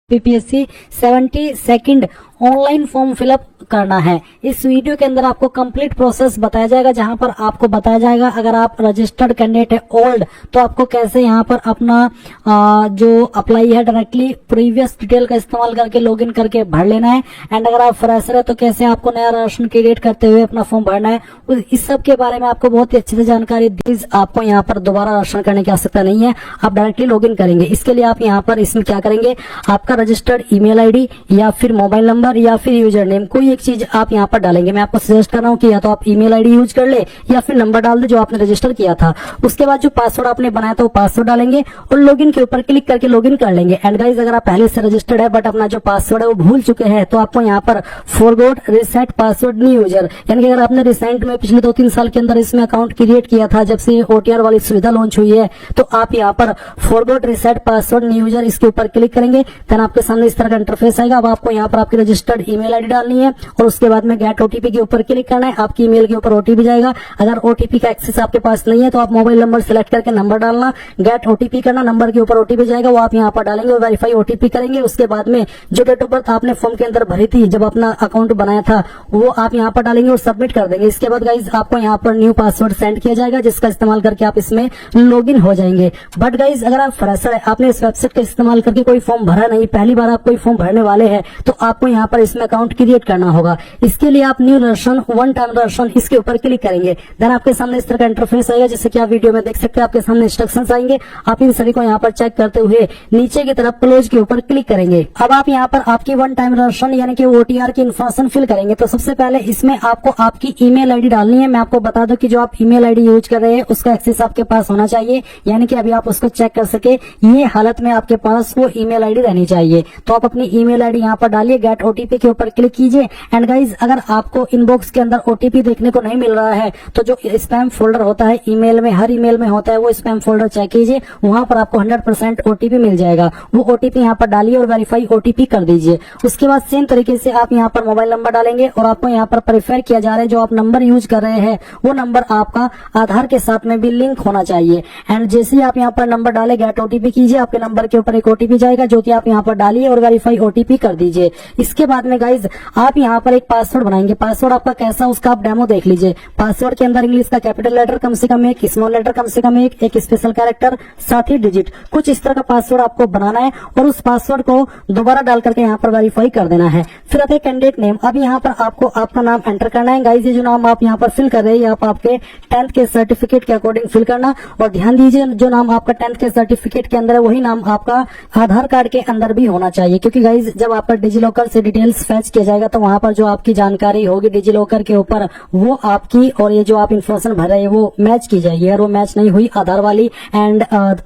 PPSC 72nd online form fill up करना है। इस वीडियो के अंदर आपको कंप्लीट प्रोसेस बताया जाएगा, जहां पर आपको बताया जाएगा अगर आप रजिस्टर्ड कैंडिडेट है ओल्ड तो आपको कैसे यहां पर अपना जो अप्लाई है डायरेक्टली प्रीवियस डिटेल का इस्तेमाल करके लॉगिन करके भर लेना है। एंड अगर आप फ्रेशर है तो कैसे आपको नया राशन क्रिएट करते हुए अपना फॉर्म भरना है। इस सब के बारे में आपको बहुत ही अच्छे से जानकारी दी। आपको यहाँ पर दोबारा राशन करने की आवश्यकता नहीं है, आप डायरेक्टली लॉगिन करेंगे। इसके लिए आप यहाँ पर इसमें क्या करेंगे, आपका रजिस्टर्ड ईमेल आईडी या फिर मोबाइल नंबर या फिर यूजर नेम कोई एक चीज आप यहाँ पर डालेंगे। मैं आपको सजेस्ट कर रहा हूँ कि या तो आप ईमेल आईडी यूज कर ले या फिर नंबर डाल दे जो आपने रजिस्टर किया था। उसके बाद जो पासवर्ड आपने बनाया था वो पासवर्ड डालेंगे और लॉगिन के ऊपर क्लिक करके लॉगिन कर लेंगे। एंड गाइस अगर आप पहले से रजिस्टर्ड है बट अपना जो पासवर्ड है वो भूल चुके हैं तो आपको यहाँ पर forgot reset password new user, यानी कि अगर आपने रिसेंट में पिछले 2-3 साल के अंदर इसमें अकाउंट क्रिएट किया था जब से ओटीआर वाली सुविधा लॉन्च हुई है, तो आप यहाँ पर forgot reset password new user इसके ऊपर क्लिक करेंगे। देन आपके सामने इस तरह का इंटरफेस आएगा। अब आपको यहाँ पर आपकी रजिस्टर्ड ईमेल आईडी डालनी है और उसके बाद में गेट ओटीपी के ऊपर क्लिक करना है। आपकी ईमेल के ऊपर ओटीपी जाएगा। अगर ओटीपी का एक्सेस आपके पास नहीं है तो आप मोबाइल नंबर सिलेक्ट करके नंबर डालना, गेट ओटीपी करना, नंबर के ऊपर ओटीपी जाएगा वो आप यहाँ पर डालेंगे और वेरीफाई ओटीपी करेंगे। उसके बाद में जो डेट ऑफ बर्थ आपने फॉर्म के अंदर भरी थी जब अपना अकाउंट बनाया था वो आप यहाँ पर डालेंगे और सबमिट कर देंगे। इसके बाद गाइज आपको यहाँ पर न्यू पासवर्ड सेंड किया जाएगा जिसका इस्तेमाल करके आप इसमें लॉगिन हो जाएंगे। बट गाइज अगर आप फ्रेशर है, आपने इस वेबसाइट का इस्तेमाल करके कोई फॉर्म भरा नहीं, पहली बार आप कोई फॉर्म भरने वाले हैं, तो आपको यहाँ पर इसमें अकाउंट क्रिएट करना होगा। इसके लिए आप new ration one time ration इसके ऊपर क्लिक करेंगे। देन आपके सामने इस तरह का इंटरफेस आएगा जैसे कि आप वीडियो में देख सकते हैं। आपके सामने इंस्ट्रक्शंस आएंगे, आप इन सभी को यहाँ पर चेक करते हुए नीचे की तरफ क्लोज के ऊपर क्लिक करेंगे। अब आप यहाँ पर आपकी वन टाइम राशन यानी कि ओटीआर की इन्फॉर्मेशन फिल करेंगे। तो सबसे पहले इसमें आपको आपकी ईमेल आईडी डालनी है। मैं आपको बता दूं कि जो आप ईमेल आईडी यूज कर रहे हैं उसका एक्सेस आपके पास होना चाहिए, यानी कि अभी आप उसको चेक कर सके ये हालत में आपके पास वो ईमेल आईडी रहनी चाहिए। तो आप अपनी ईमेल आईडी यहाँ पर डालिए, गेट ओटीपी के ऊपर क्लिक कीजिए। एंड गाइज अगर आपको इनबॉक्स के अंदर ओटीपी देखने को नहीं मिल रहा है तो जो स्पैम फोल्डर होता है ईमेल में, हर ईमेल में होता है, वो स्पैम फोल्डर चेक कीजिए, वहां पर आपको 100% ओटीपी मिल जाएगा। वो ओटीपी यहाँ पर डालिए और वेरीफाई ओटीपी कर दीजिए। उसके बाद सेम तरीके से आप यहाँ पर मोबाइल नंबर डालेंगे और आपको यहाँ पर प्रेफर किया जा रहा है जो आप नंबर यूज कर रहे हैं वो नंबर आपका आधार के साथ में भी लिंक होना चाहिए। एंड जैसे ही आप यहाँ पर नंबर डाले गेट ओटीपी कीजिए, आपके नंबर के ऊपर एक ओटीपी जाएगा जो कि आप यहाँ पर डालिए और वेरीफाई ओटीपी कर दीजिए। इसके बाद में गाइज आप यहाँ पर एक पासवर्ड बनाएंगे। पासवर्ड आपका कैसा उसका आप डेमो देख लीजिए। पासवर्ड के अंदर इंग्लिश का कैपिटल लेटर कम से कम एक, स्मॉल लेटर कम से कम एक स्पेशल कैरेक्टर, साथ ही डिजिट, कुछ इस तरह का पासवर्ड आपको बनाना है और उस पासवर्ड को दोबारा डाल करके यहाँ पर वेरीफाई कर देना है। फिर आता है कैंडिडेट नेम। अब यहाँ पर आपको आपका नाम एंटर करना है। गाइज ये जो नाम आप यहाँ पर फिल कर रहे हैं आप आपके 10th के सर्टिफिकेट के अकॉर्डिंग फिल करना। और ध्यान दीजिए जो नाम आपका 10th के सर्टिफिकेट के अंदर है वही नाम आपका आधार कार्ड के अंदर भी होना चाहिए, क्योंकि गाइज जब आपका डिजिलॉकर से डिटेल्स फैच किया जाएगा तो वहां पर जो आपकी जानकारी होगी डिजिलॉकर के ऊपर वो आपकी और ये जो आप इन्फॉर्मेशन भर रहे हैं वो मैच की जाएगी। अगर वो मैच नहीं हुई आधार वाली एंड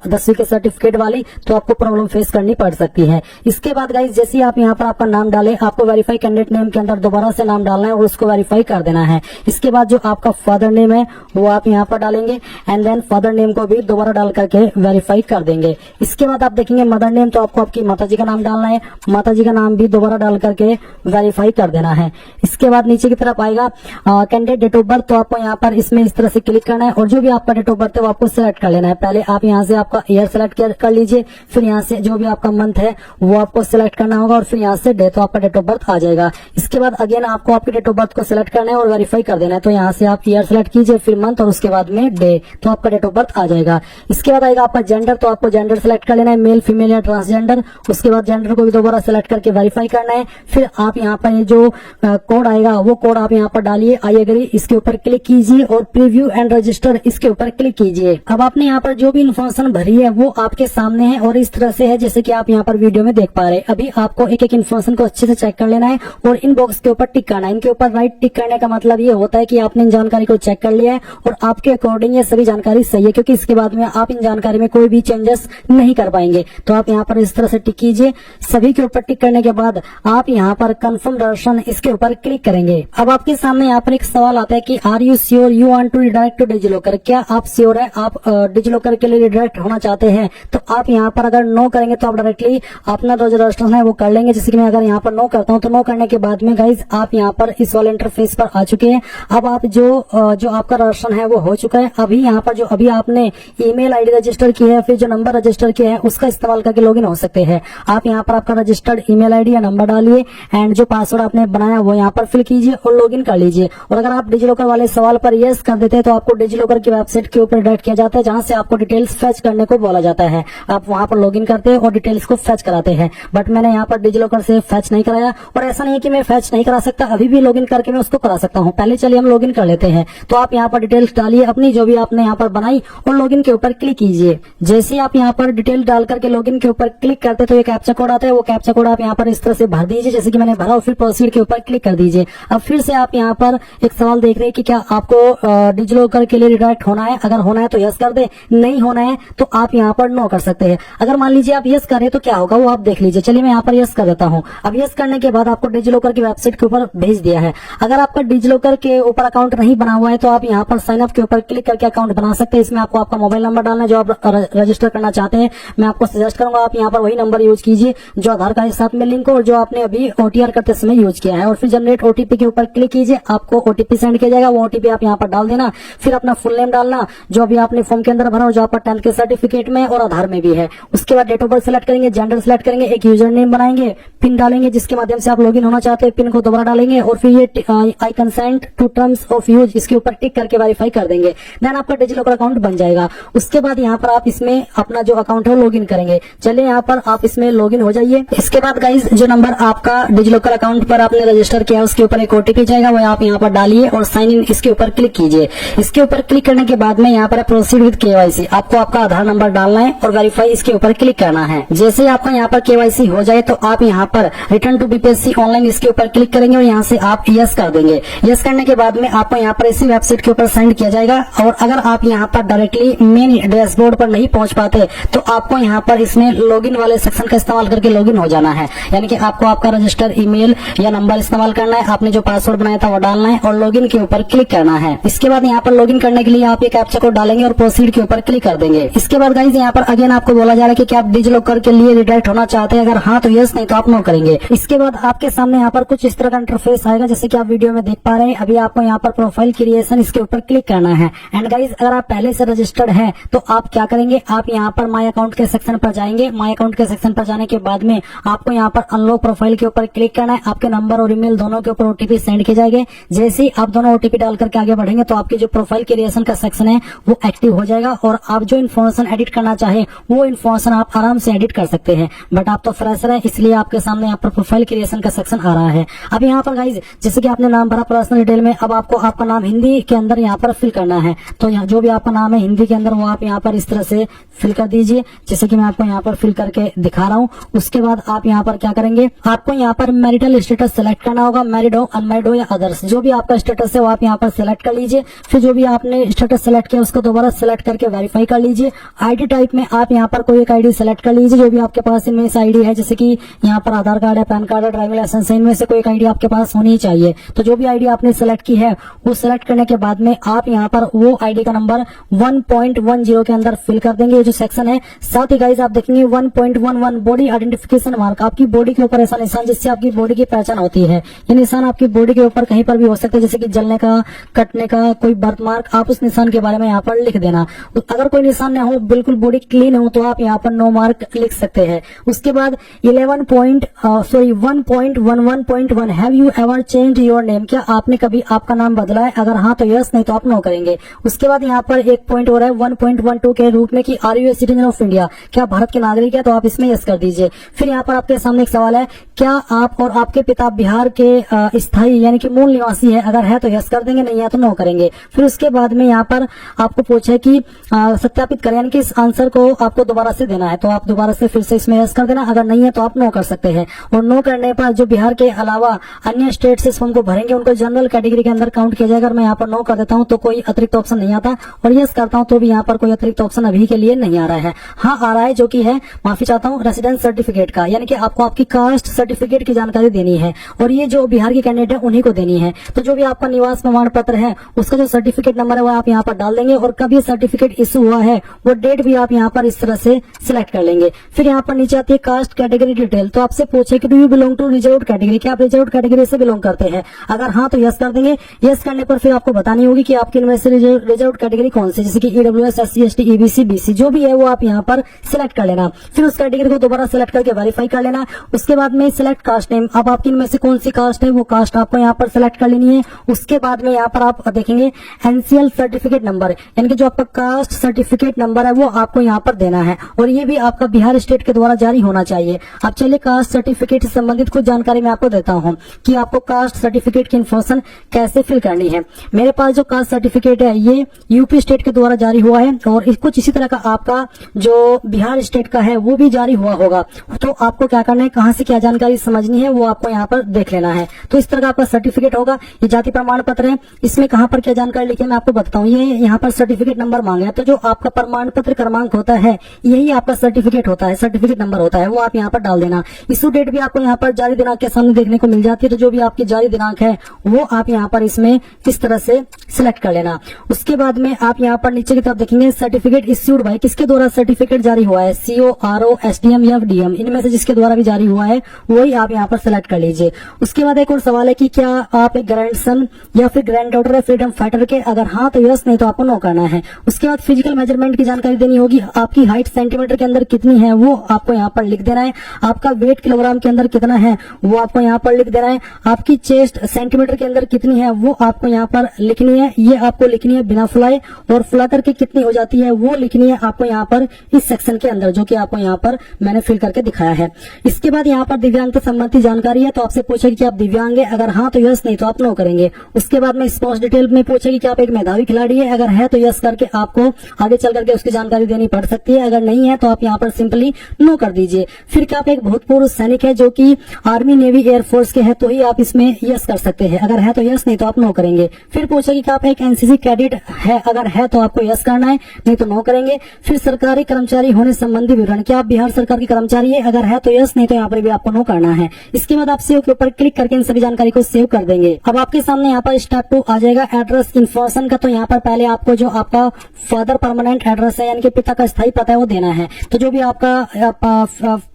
10वीं के सर्टिफिकेट वाली तो आपको प्रॉब्लम फेस करनी पड़ सकती है। इसके बाद गाइज जैसे ही आप यहाँ पर आपका नाम डालें आपको वेरीफाई कैंडिडेट नेम के अंदर दोबारा से नाम डालना है और उसको वेरीफाई कर देना है। इसके बाद जो आपका फादर नेम है वो आप यहाँ पर डालेंगे एंड देन फादर नेम को भी दोबारा डाल करके वेरीफाई कर देंगे। इसके बाद आप देखेंगे मदर नेम, तो आपको आपकी माता जी का नाम डालना है, माता जी का नाम भी दोबारा डाल करके वेरीफाई कर देना है। इसके बाद नीचे की तरफ आएगा कैंडिडेट डेट ऑफ बर्थ, तो आपको यहाँ पर इसमें इस तरह से क्लिक करना है और जो भी आपका डेट ऑफ बर्थ है वो आपको सिलेक्ट कर लेना है। पहले आप यहाँ से आपका ईयर सिलेक्ट कर लीजिए, फिर यहाँ से जो भी आपका मंथ है वो आपको सिलेक्ट करना होगा और फिर यहाँ से डे, तो आपका डेट ऑफ बर्थ आ जाएगा। इसके बाद अगेन आपको आपके डेट ऑफ बर्थ को सिलेक्ट करना है और वेरीफाई कर देना है। तो यहाँ से आप ईयर सिलेक्ट कीजिए, फिर मंथ और उसके बाद में डे, तो आपका डेट ऑफ बर्थ आ जाएगा। इसके बाद आएगा आपका जेंडर, तो आपको जेंडर सिलेक्ट कर लेना है, मेल फीमेल या ट्रांसजेंडर। उसके बाद जेंडर को भी दोबारा सिलेक्ट करके वेरीफाई करना है। फिर आप यहाँ पर ये जो कोड आएगा वो कोड आप यहाँ पर डालिए, आई एग्री इसके ऊपर क्लिक कीजिए और प्रीव्यू एंड रजिस्टर इसके ऊपर क्लिक कीजिए। अब आपने यहाँ पर जो भी इन्फॉर्मेशन भरी है वो आपके सामने है और इस तरह से है जैसे कि आप यहाँ पर वीडियो में देख पा रहे हैं। अभी आपको एक एक इन्फॉर्मेशन को अच्छे से चेक कर लेना है और इन बॉक्स के ऊपर टिक करना है। इनके ऊपर राइट टिक करने का मतलब ये होता है कि आपने इन जानकारी को चेक कर लिया है और आपके अकॉर्डिंग ये सभी जानकारी सही है, क्योंकि इसके बाद में आप इन जानकारी में कोई भी चेंजेस नहीं कर पाएंगे। तो आप यहाँ पर इस तरह से टिक कीजिए। सभी के ऊपर टिक करने के बाद आप आप यहाँ पर कंफर्म रजिस्ट्रेशन इसके ऊपर क्लिक करेंगे। अब आपके सामने यहाँ पर एक सवाल आता है कि are you sure you want to redirect to DigiLocker, क्या आप श्योर है आप डिजिलॉकर के लिए रिडायरेक्ट होना चाहते हैं? तो आप यहाँ पर अगर नो करेंगे तो आप डायरेक्टली अपना जो रजिस्ट्रेशन है वो कर लेंगे। जैसे कि मैं अगर यहाँ पर नो करता हूँ तो नो करने के बाद में गाइज आप यहाँ पर इस वाले इंटरफेस पर आ चुके हैं। अब आप जो आपका रजिस्ट्रेशन है वो हो चुका है। अभी यहाँ पर जो अभी आपने ईमेल आईडी रजिस्टर की है, फिर जो नंबर रजिस्टर किया है उसका इस्तेमाल करके लॉगिन हो सकते हैं। आप यहाँ पर आपका रजिस्टर्ड ईमेल आईडी या नंबर डालिए एंड जो पासवर्ड आपने बनाया वो यहाँ पर फिल कीजिए और लॉगिन कर लीजिए। और अगर आप डिजिलॉकर वाले सवाल पर यस कर देते हैं तो आपको डिजिलॉकर की वेबसाइट के ऊपर डायरेक्ट किया जाता है, जहां से आपको डिटेल्स फेच करने को बोला जाता है। आप वहां पर लॉगिन करते हैं और डिटेल्स को फेच कराते हैं। बट मैंने यहाँ पर डिजिलॉकर से फेच नहीं कराया, और ऐसा नहीं है कि मैं फेच नहीं करा सकता, अभी भी लॉगिन करके मैं उसको करा सकता हूँ। पहले चलिए हम लॉगिन कर लेते हैं। तो आप यहाँ पर डिटेल्स डालिए अपनी जो भी आपने यहाँ पर बनाई और लॉगिन के ऊपर क्लिक कीजिए। जैसे आप यहाँ पर डिटेल डाल करके लॉगिन के ऊपर क्लिक करते तो एक कैप्चा कोड आता है, वो कैप्चा कोड आप यहाँ पर इस तरह से भर दीजिए जैसे कि मैंने भरा, और फिर प्रोसीड के ऊपर क्लिक कर दीजिए। अब फिर से आप यहाँ पर एक सवाल देख रहे हैं कि क्या आपको डिजिलॉकर के लिए रिडायरेक्ट होना है। अगर होना है तो यस कर दे, नहीं होना है तो आप यहाँ पर नो कर सकते हैं। अगर मान लीजिए आप यस करें तो क्या होगा वो आप देख लीजिए। चलिए मैं यहाँ पर यस कर देता हूँ। अब यस करने के बाद आपको डिजिलॉकर की वेबसाइट के ऊपर भेज दिया है। अगर आपका डिजिलॉकर के ऊपर अकाउंट नहीं बना हुआ है तो आप यहाँ पर साइन अप के ऊपर क्लिक करके अकाउंट बना सकते हैं। इसमें आपको आपका मोबाइल नंबर डालना है जो आप रजिस्टर करना चाहते हैं। मैं आपको सजेस्ट करूंगा आप यहाँ पर वही नंबर यूज कीजिए जो आधार कार्ड के साथ में लिंक हो और जो आपने अभी ओटीआर करते समय यूज किया है। और फिर जनरेट ओटीपी के ऊपर क्लिक कीजिए, आपको ओटीपी सेंड किया जाएगा। वो ओटीपी आप यहाँ पर डाल देना, फिर अपना फुल नेम डालना जो अभी आपने फॉर्म के अंदर भरा और जो आपका 10th के सर्टिफिकेट में और आधार में भी है। उसके बाद डेट ऑफ बर्थ सिलेक्ट करेंगे, जेंडर सिलेक्ट करेंगे, एक यूजर नेम बनाएंगे, पिन डालेंगे जिसके माध्यम से आप लॉगिन होना चाहते हैं, पिन को दोबारा डालेंगे और फिर ये I consent to terms of use इसके ऊपर टिक करके वेरीफाई कर देंगे। देन आपका डिजिलॉकर अकाउंट बन जाएगा। उसके बाद यहाँ पर आप इसमें अपना जो अकाउंट है लॉगिन करेंगे। चलिए यहाँ पर आप इसमें लॉगिन हो जाइए। इसके बाद गाइज जो नंबर आपका डिजिलॉकर अकाउंट पर आपने रजिस्टर किया उसके ऊपर एक ओटीपी जाएगा, वो आप यहाँ पर डालिए और साइन इन इसके ऊपर क्लिक कीजिए। इसके ऊपर क्लिक करने के बाद में यहाँ पर प्रोसीड विद केवाईसी, आपको आपका आधार नंबर डालना है और वेरीफाई इसके ऊपर क्लिक करना है। जैसे आपका यहाँ पर केवाईसी हो जाए तो आप यहाँ पर रिटर्न टू बीपीएससी ऑनलाइन इसके ऊपर क्लिक करेंगे और यहाँ से आप यस कर देंगे। यस करने के बाद में आपको यहाँ पर इसी वेबसाइट के ऊपर सेंड किया जाएगा। और अगर आप यहाँ पर डायरेक्टली मेन डैशबोर्ड पर नहीं पहुंच पाते तो आपको यहाँ पर इसमें लॉगिन वाले सेक्शन का इस्तेमाल करके लॉगिन हो जाना है। यानी कि आपको आपका रजिस्टर ईमेल या नंबर इस्तेमाल करना है, आपने जो पासवर्ड बनाया था वो डालना है और लॉगिन के ऊपर क्लिक करना है। इसके बाद यहाँ पर लॉगिन करने के लिए आप ये कैप्चा कोड डालेंगे और प्रोसीड के ऊपर क्लिक कर देंगे। इसके बाद गाइज यहाँ पर अगेन आपको बोला जा रहा है कि क्या आप डिजिलॉकर के लिए रिडायरेक्ट होना चाहते हैं, अगर हाँ तो यस, नहीं तो आप नो करेंगे। इसके बाद आपके सामने यहाँ पर कुछ इस तरह का इंटरफेस आएगा जैसे कि आप वीडियो में देख पा रहे हैं। अभी आपको यहाँ पर प्रोफाइल क्रिएशन इसके ऊपर क्लिक करना है। एंड गाइज अगर आप पहले से रजिस्टर्ड है तो आप क्या करेंगे, आप यहाँ पर माई अकाउंट के सेक्शन पर जाएंगे। माई अकाउंट के सेक्शन पर जाने के बाद में आपको यहाँ पर अनलॉक प्रोफाइल के ऊपर क्लिक करना है। आपके नंबर और ईमेल दोनों के ऊपर ओटीपी सेंड किए जाएंगे। जैसे ही आप दोनों ओटीपी डाल करके आगे बढ़ेंगे तो आपकी जो प्रोफाइल क्रिएशन का सेक्शन है वो एक्टिव हो जाएगा और आप जो इन्फॉर्मेशन एडिट करना चाहे वो इन्फॉर्मेशन आप आराम से एडिट कर सकते हैं। बट आप तो फ्रेशर है इसलिए आपके सामने यहाँ पर प्रोफाइल क्रिएशन का सेक्शन आ रहा है। अब यहाँ पर गाइज जैसे कि आपने नाम भरा पर्सनल डिटेल में, अब आपको आपका नाम हिंदी के अंदर यहाँ पर फिल करना है। तो यहाँ जो भी आपका नाम है हिंदी के अंदर वो आप यहाँ पर इस तरह से फिल कर दीजिए जैसे कि मैं आपको यहाँ पर फिल करके दिखा रहा हूँ। उसके बाद आप यहाँ पर क्या करेंगे, आपको यहाँ पर मैरिटल स्टेटस सेलेक्ट करना होगा, मैरिड हो, अनमैरिड हो या अदर्स, जो भी आपका स्टेटस है वो आप यहाँ पर सेलेक्ट कर लीजिए। फिर जो भी आपने स्टेटस सेलेक्ट किया उसको दोबारा सेलेक्ट करके वेरीफाई कर लीजिए। आईडी टाइप में आप यहाँ पर कोई एक आईडी सेलेक्ट कर लीजिए जो भी आपके पास इनमें से आईडी है, जैसे कि यहाँ पर आधार कार्ड है, पैन कार्ड है, ड्राइविंग लाइसेंस है, इनमें से कोई एक आईडी आपके पास होनी ही चाहिए। तो जो भी आईडी आपने सेलेक्ट की है वो सेलेक्ट करने के बाद में आप यहाँ पर वो आईडी का नंबर 1.10 के अंदर फिल कर देंगे, ये जो सेक्शन है। साथ ही गाइज आप देखेंगे 1.11 बॉडी आइडेंटिफिकेशन मार्क, आपकी बॉडी के ऊपर ऐसा निशान जिससे आपकी बॉडी की पहचान होती है। ये निशान आपकी बॉडी के ऊपर कहीं पर भी हो सकता है, जैसे कि जलने का, कटने का, कोई बर्थ मार्क, आप उस निशान के बारे में यहाँ पर लिख देना। अगर कोई निशान न हो, बिल्कुल बॉडी क्लीन हो तो आप यहाँ पर नो मार्क लिख सकते हैं। उसके बाद 1.11.1 have you ever changed your name, क्या आपने कभी आपका नाम बदला है, अगर हाँ तो यस, नहीं तो आप नो करेंगे। उसके बाद यहाँ पर एक पॉइंट हो रहा है 1.12 के रूप में कि are you a citizen of India, क्या भारत के नागरिक है, तो आप इसमें यस कर दीजिए। फिर यहाँ पर आपके सामने एक सवाल है, क्या आप और आपके पिता बिहार के स्थायी यानी कि मूल निवासी है, अगर है तो यस कर देंगे, नहीं है तो नो करेंगे। फिर उसके बाद में यहाँ पर आपको पूछे कि सत्यापित करें, यानी कि इस आंसर को आपको दोबारा से देना है, तो आप दोबारा से फिर से इसमें यस कर देना, अगर नहीं है तो आप नो कर सकते हैं। और नो करने पर जो बिहार के अलावा अन्य स्टेट से इस फॉर्म को भरेंगे उनको जनरल कैटेगरी के अंदर काउंट किया जाएगा। अगर मैं यहाँ पर नो कर देता हूँ तो कोई अतिरिक्त ऑप्शन नहीं आता, और यस करता हूँ तो भी यहाँ पर कोई अतिरिक्त ऑप्शन अभी के लिए नहीं आ रहा है। हाँ आ रहा है, जो कि है, माफी चाहता हूँ, रेसिडेंस सर्टिफिकेट का, यानी कि आपको आपकी कास्ट सर्टिफिकेट सर्टिफिकेट की जानकारी देनी है और ये जो बिहार के कैंडिडेट है उन्हीं को देनी है। तो जो भी आपका निवास प्रमाण पत्र है उसका जो सर्टिफिकेट नंबर है वो आप यहाँ पर डाल देंगे और कब ये सर्टिफिकेट इशू हुआ है वो डेट भी आप यहाँ पर इस तरह से सिलेक्ट कर लेंगे। फिर यहाँ पर नीचे आती है कास्ट कैटेगरी डिटेल। तो आपसे पूछे कि do you belong to reserved category, क्या आप रिजर्व्ड कैटेगरी से बिलोंग करते हैं? अगर हाँ तो यस कर देंगे। यस करने पर फिर आपको बतानी होगी कि आपकी इनमें से रिजर्व्ड कैटेगरी कौन सी, जैसे कि EWS, SC, ST, EBC, BC जो भी है वो आप यहाँ पर सिलेक्ट कर लेना। फिर उस कैटेगरी को दोबारा सिलेक्ट करके वेरीफाई कर लेना। उसके बाद में सिलेक्ट कास्ट नेम, अब आपकी इनमें से कौन सी कास्ट है वो कास्ट आपको यहाँ पर सिलेक्ट कर लेनी है। उसके बाद में यहाँ पर आप देखेंगे एनसीएल सर्टिफिकेट नंबर, यानी कि जो आपका कास्ट सर्टिफिकेट नंबर है वो आपको यहाँ पर देना है और ये भी आपका बिहार स्टेट के द्वारा जारी होना चाहिए। अब चलिए कास्ट सर्टिफिकेट से संबंधित कुछ जानकारी मैं आपको देता हूँ कि आपको कास्ट सर्टिफिकेट की इन्फॉर्मेशन कैसे फिल करनी है। मेरे पास जो कास्ट सर्टिफिकेट है ये यूपी स्टेट के द्वारा जारी हुआ है और कुछ इसी तरह का आपका जो बिहार स्टेट का है वो भी जारी हुआ होगा। तो आपको क्या करना है, कहाँ से क्या जानकारी समझनी है वो आपको यहाँ पर देख लेना है। तो इस तरह का आपका सर्टिफिकेट होगा। ये जाति प्रमाण पत्र है, इसमें कहाँ पर क्या जानकारी लिखी है मैं आपको बताता हूँ। ये यहाँ पर सर्टिफिकेट नंबर मांगे हैं, तो जो आपका प्रमाण पत्र क्रमांक होता है यही आपका सर्टिफिकेट होता है, सर्टिफिकेट नंबर होता है, वो आप यहाँ पर डाल देना। इशू डेट भी आपको यहाँ पर जारी दिनांक के सामने देखने को मिल जाती है। तो जो भी आपकी जारी दिनांक है वो आप यहाँ पर इसमें इस तरह से सिलेक्ट कर लेना। उसके बाद में आप यहाँ पर नीचे की तरफ देखेंगे सर्टिफिकेट इश्यूड बाय, किसके द्वारा सर्टिफिकेट जारी हुआ है, सीओ, आरओ, एसडीएम या डीएम, इनमें से जिसके द्वारा भी जारी हुआ है वही आप यहाँ पर सिलेक्ट कर लीजिए। उसके बाद एक और सवाल है कि क्या आप एक ग्रैंडसन या फिर ग्रैंड डॉटर है फ्रीडम फाइटर के, अगर हाँ तो यस, नहीं तो आपको नो करना है। उसके बाद फिजिकल मेजरमेंट की जानकारी देनी होगी, आपकी हाइट सेंटीमीटर के अंदर कितनी है वो आपको यहाँ पर लिख देना है। आपका वेट किलोग्राम के अंदर कितना है वो आपको यहाँ पर लिख देना है। आपकी चेस्ट सेंटीमीटर के अंदर कितनी है वो आपको यहाँ पर लिखनी है, ये आपको लिखनी है बिना फुलाए, और फुला करके कितनी हो जाती है वो लिखनी है आपको यहाँ पर इस सेक्शन के अंदर, जो कि आपको यहाँ पर मैंने फिल करके दिखाया है। इसके बाद यहाँ पर दिव्यांगता संबंधी जानकारी है, तो आपसे पूछेगी कि आप दिव्यांग है, अगर हाँ तो यस, नहीं तो आप नो करेंगे। उसके बाद में स्पोर्ट्स डिटेल में पूछेगी कि आप एक मेधावी खिलाड़ी है, अगर है तो यस करके आपको आगे चल करके उसकी जानकारी देनी पड़ सकती है, अगर नहीं है तो आप यहाँ पर सिंपली नो कर दीजिए। फिर क्या आप एक भूतपूर्व सैनिक है जो कि आर्मी, नेवी, एयरफोर्स के है तो ही आप इसमें यस कर सकते हैं, अगर है तो यस, नहीं तो आप नो करेंगे। फिर पूछेगी कि आप एक एनसीसी कैडेट है, अगर है तो आपको यस करना है, नहीं तो नो करेंगे। फिर सरकारी कर्मचारी होने संबंधी विवरण, क्या आप बिहार सरकार के कर्मचारी है, अगर है तो यस, नहीं तो यहाँ पर भी आपको नो करना है। इसके बाद आप सेव के ऊपर क्लिक करके इन सभी जानकारी को सेव कर देंगे। अब आपके सामने यहाँ पर स्टेप 2 आ जाएगा एड्रेस इन्फॉर्मेशन का। तो यहाँ पर पहले आपको जो आपका फादर परमानेंट एड्रेस है, यानी कि पिता का स्थायी पता है वो देना है। तो जो भी आपका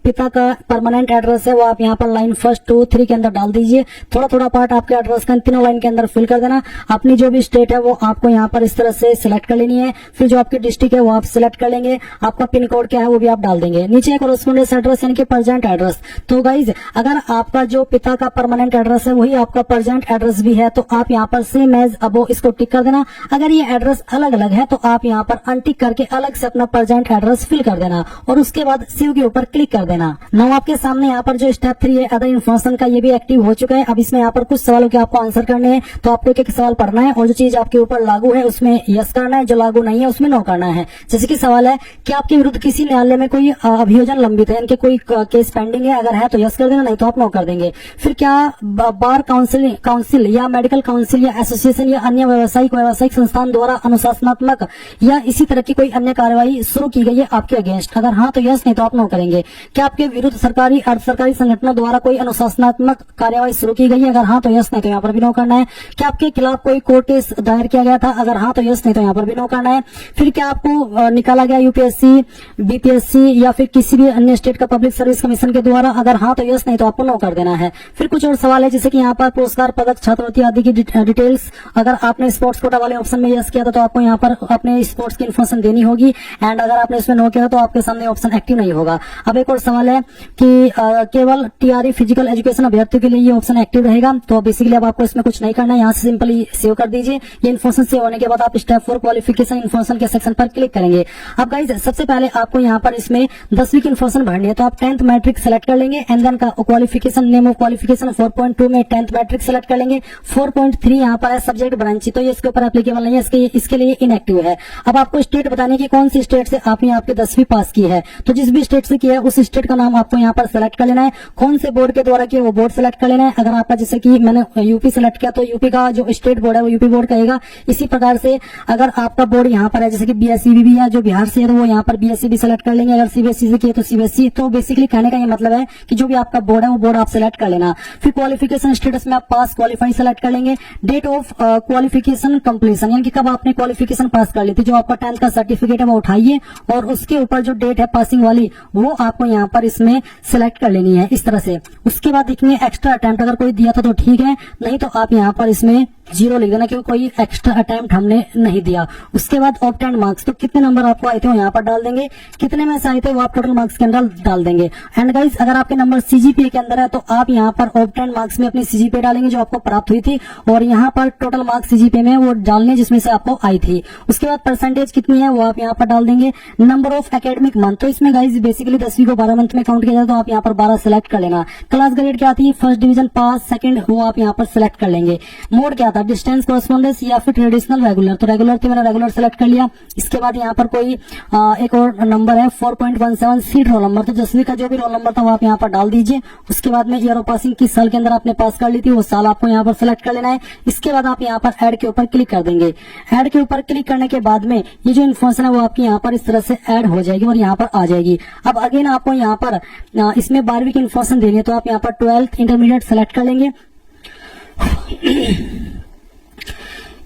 पिता का परमानेंट एड्रेस है वो आप यहाँ पर लाइन 1, 2, 3 के अंदर डाल दीजिए। थोड़ा थोड़ा पार्ट आपके एड्रेस का इन तीनों लाइन के अंदर फिल कर देना। अपनी जो भी स्टेट है वो आपको यहाँ पर इस तरह से सिलेक्ट कर लेनी है। फिर जो आपकी डिस्ट्रिक्ट है वो आप सिलेक्ट कर लेंगे। आपका पिन कोड क्या है वो भी आप डाल देंगे। नीचे कॉरेस्पोंडेंस एड्रेस यानी कि प्रेजेंट एड्रेस। तो गाइज अगर आपका जो पिता का परमानेंट एड्रेस है वही आपका प्रेजेंट एड्रेस भी है तो आप यहाँ पर सेम एज अबो इसको टिक कर देना। अगर ये एड्रेस अलग अलग है तो आप यहाँ पर अनटिक करके अलग से अपना प्रेजेंट एड्रेस फिल कर देना और उसके बाद सेव के ऊपर क्लिक कर देना। नाउ आपके सामने यहाँ पर जो स्टेप 3 है अदर इन्फॉर्मेशन का, ये भी एक्टिव हो चुका है। अब इसमें यहाँ पर कुछ सवालों के आपको आंसर करने हैं, तो आपको एक एक सवाल पढ़ना है और जो चीज आपके ऊपर लागू है उसमें यस करना है, जो लागू नहीं है उसमें नो करना है। जैसे कि सवाल है कि आपके विरुद्ध किसी न्यायालय में कोई अभियोजन लंबित है, इनके कोई केस पेंडिंग है, अगर है तो यस कर देना, नहीं तो आप नो कर देंगे। फिर क्या बार काउंसिल या मेडिकल काउंसिल या एसोसिएशन या अन्य व्यावसायिक संस्थान द्वारा अनुशासनात्मक या इसी तरह की कोई अन्य कार्रवाई शुरू की गई है आपके अगेंस्ट, अगर हाँ तो यस, नहीं तो आप नो करेंगे। क्या आपके विरुद्ध सरकारी अर्ध सरकारी संगठनों द्वारा कोई अनुशासनात्मक कार्रवाई शुरू की गई है, अगर हाँ तो यस, नहीं तो यहाँ पर भी नो करना है। क्या आपके खिलाफ कोई कोर्ट केस दायर किया गया था, अगर हाँ तो यस, नहीं तो यहाँ पर भी नो करना है। फिर क्या आपको निकाला गया यूपीएससी, बीपीएससी या फिर किसी भी अन्य स्टेट का पब्लिक सर्विस कमीशन के द्वारा, अगर हाँ तो यस, नहीं तो आपको नो कर देना है। फिर कुछ और सवाल है जैसे कि यहाँ पर पुरस्कार, पदक, छात्रवृत्ति आदि की डिटेल्स, अगर आपने स्पोर्ट्स कोटा वाले ऑप्शन में यस किया था तो आपको यहाँ पर अपने स्पोर्ट्स की इन्फॉर्मेशन देनी होगी, एंड अगर आपने इसमें नो किया तो आपके सामने ऑप्शन एक्टिव नहीं होगा। अब एक और सवाल है कि केवल टीआरई फिजिकल एजुकेशन अभ्यर्थियों के लिए ये ऑप्शन एक्टिव रहेगा, तो बेसिकली अब आपको इसमें कुछ नहीं करना है, यहाँ से सिंपली सेव कर दीजिए। ये इन्फॉर्मेशन सेव होने के बाद आप स्टेप 4 क्वालिफिकेशन इन्फॉर्मेशन के सेक्शन पर क्लिक करेंगे। अब गाइज सबसे पहले आपको यहाँ पर इसमें 10वीं की इन्फॉर्मेशन भरनी है, तो आप 10th मैट्रिक सेलेक्ट कर लेंगे एंड देन का क्वालिफिकेशन, नेम ऑफ क्वालिफिकेशन 4.2 में 10th मैट्रिक सेलेक्ट कर लेंगे। 4.3 यहाँ पर है सब्जेक्ट ब्रांच, तो ये इसके ऊपर एप्लीकेबल नहीं है, इसके लिए इनएक्टिव है। अब आपको स्टेट बताने की कौन सी स्टेट से आपने आपकी 10वीं पास की है, तो जिस भी स्टेट से किया है उस स्टेट स्टेट का नाम आपको यहाँ पर सेलेक्ट कर लेना है, कौन से बोर्ड के द्वारा किया वो बोर्ड सेलेक्ट कर लेना है। अगर आपका जैसे कि मैंने यूपी सेलेक्ट किया तो यूपी का जो स्टेट बोर्ड है वो यूपी बोर्ड कहेगा। इसी प्रकार से अगर आपका बोर्ड यहाँ पर है जैसे कि बीएससी भी है, जो बिहार से है तो वो यहाँ पर बीएससी भी सेलेक्ट कर लेंगे। अगर सीबीएसई से किया तो सीबीएसई। तो बेसिकली कहने का ये मतलब है कि जो भी आपका बोर्ड है वो बोर्ड आप सेलेक्ट कर लेना। फिर क्वालिफिकेशन स्टेटस में आप पास क्वालिफाई सेलेक्ट कर लेंगे। डेट ऑफ क्वालिफिकेशन कंप्लीशन यानी कि कब आपने क्वालिफिकेशन पास कर ली थी, जो आपका 10th का सर्टिफिकेट है वो उठाइए और उसके ऊपर जो डेट है पासिंग वाली वो आपको यहाँ पर इसमें सेलेक्ट कर लेनी है इस तरह से। उसके बाद देखिए एक्स्ट्रा अटेम्प्ट अगर कोई दिया था तो ठीक है, नहीं तो आप यहाँ पर इसमें 0 लिख देना क्योंकि कोई एक्स्ट्रा अटेम्प्ट हमने नहीं दिया। उसके बाद ऑब्टेन्ड मार्क्स, तो कितने नंबर आपको आए थे वो यहाँ पर डाल देंगे, कितने में से आए थे वो आप टोटल मार्क्स के अंदर डाल देंगे। एंड गाइस अगर आपके नंबर सीजीपीए के अंदर है तो आप यहाँ पर ऑब्टेन्ड मार्क्स में अपनी सीजीपीए डालेंगे जो आपको प्राप्त हुई थी और यहाँ पर टोटल मार्क्स सीजीपीए में वो डालने जिसमें से आपको आई थी। उसके बाद परसेंटेज कितनी है वो आप यहाँ पर डाल देंगे। नंबर ऑफ एकेडमिक मंथ, तो इसमें गाइस बेसिकली 10वीं को 12 मंथ में काउंट किया जाए तो आप यहाँ पर 12 सेलेक्ट कर लेना। क्लास ग्रेड क्या थी, फर्स्ट डिवीजन पास, सेकंड वो आप यहाँ पर सेलेक्ट कर लेंगे। मोड क्या था, डिस्टेंस कॉरेस्पॉन्डेंस या फिर ट्रेडिशनल रेगुलर, तो रेगुलर थी मैंने रेगुलर सेलेक्ट कर लिया। इसके बाद यहाँ पर कोई एक और नंबर है 4.17 सीट रोल नंबर, तो 10वीं का जो भी रोल नंबर था वो आप यहाँ पर डाल दीजिए। उसके बाद में ईयर ऑफ पासिंग किस साल के अंदर आपने पास कर ली थी वो साल आपको यहाँ पर सेलेक्ट कर लेना है। इसके बाद आप यहाँ पर ऐड के ऊपर क्लिक कर देंगे। ऐड के ऊपर क्लिक करने के बाद में ये जो इन्फॉर्मेशन है वो आपकी यहाँ पर इस तरह से ऐड हो जाएगी और यहाँ पर आ जाएगी। अब अगेन आपको यहाँ पर इसमें 12वीं की इन्फॉर्मेशन देनी है तो आप यहाँ पर 12th इंटरमीडिएट सेलेक्ट कर लेंगे।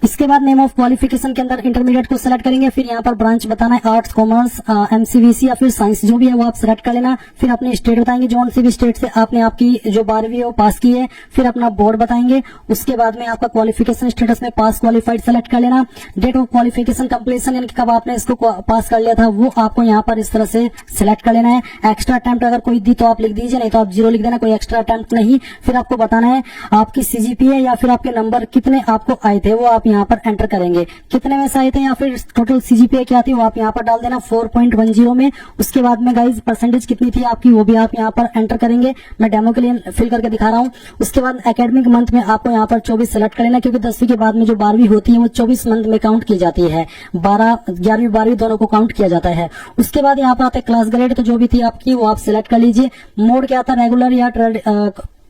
इसके बाद नेम ऑफ क्वालिफिकेशन के अंदर इंटरमीडिएट को सेलेक्ट करेंगे। फिर यहाँ पर ब्रांच बताना है आर्ट्स, कॉमर्स, एमसीवीसी या फिर साइंस, जो भी है वो आप सेलेक्ट कर लेना। फिर अपने स्टेट बताएंगे जौन सी भी स्टेट से आपने आपकी जो 12वीं है वो पास की है। फिर अपना बोर्ड बताएंगे। उसके बाद में आपका क्वालिफिकेशन स्टेटस में पास क्वालिफाइड सेलेक्ट कर लेना। डेट ऑफ क्वालिफिकेशन कंप्लीशन यानी कब आपने इसको पास कर लिया था वो आपको यहाँ पर इस तरह से सिलेक्ट कर लेना है। एक्स्ट्रा अटेम्प्ट अगर कोई दी तो आप लिख दीजिए, नहीं तो आप 0 लिख देना, कोई एक्स्ट्रा अटेम्प्ट नहीं। फिर आपको बताना है आपकी सीजीपीए या फिर आपके नंबर कितने आपको आए थे वो आप यहाँ पर एंटर करेंगे, कितने में से आए थे या फिर टोटल सीजीपीए क्या थी वो आप यहाँ पर डाल देना 4.10 में। उसके बाद में गाइज परसेंटेज कितनी थी आपकी वो भी आप यहाँ पर एंटर करेंगे, मैं डेमो के लिए फिल करके दिखा रहा हूँ। उसके बाद एकेडमिक मंथ में आपको यहाँ पर 24 सेलेक्ट कर लेना क्योंकि 10वीं के बाद में जो 12वीं होती है वो 24 मंथ में काउंट की जाती है, 11वीं 12वीं दोनों को काउंट किया जाता है। उसके बाद यहाँ पर आते क्लास ग्रेड, तो जो भी थी आपकी वो आप सिलेक्ट कर लीजिए। मोड क्या था, रेगुलर या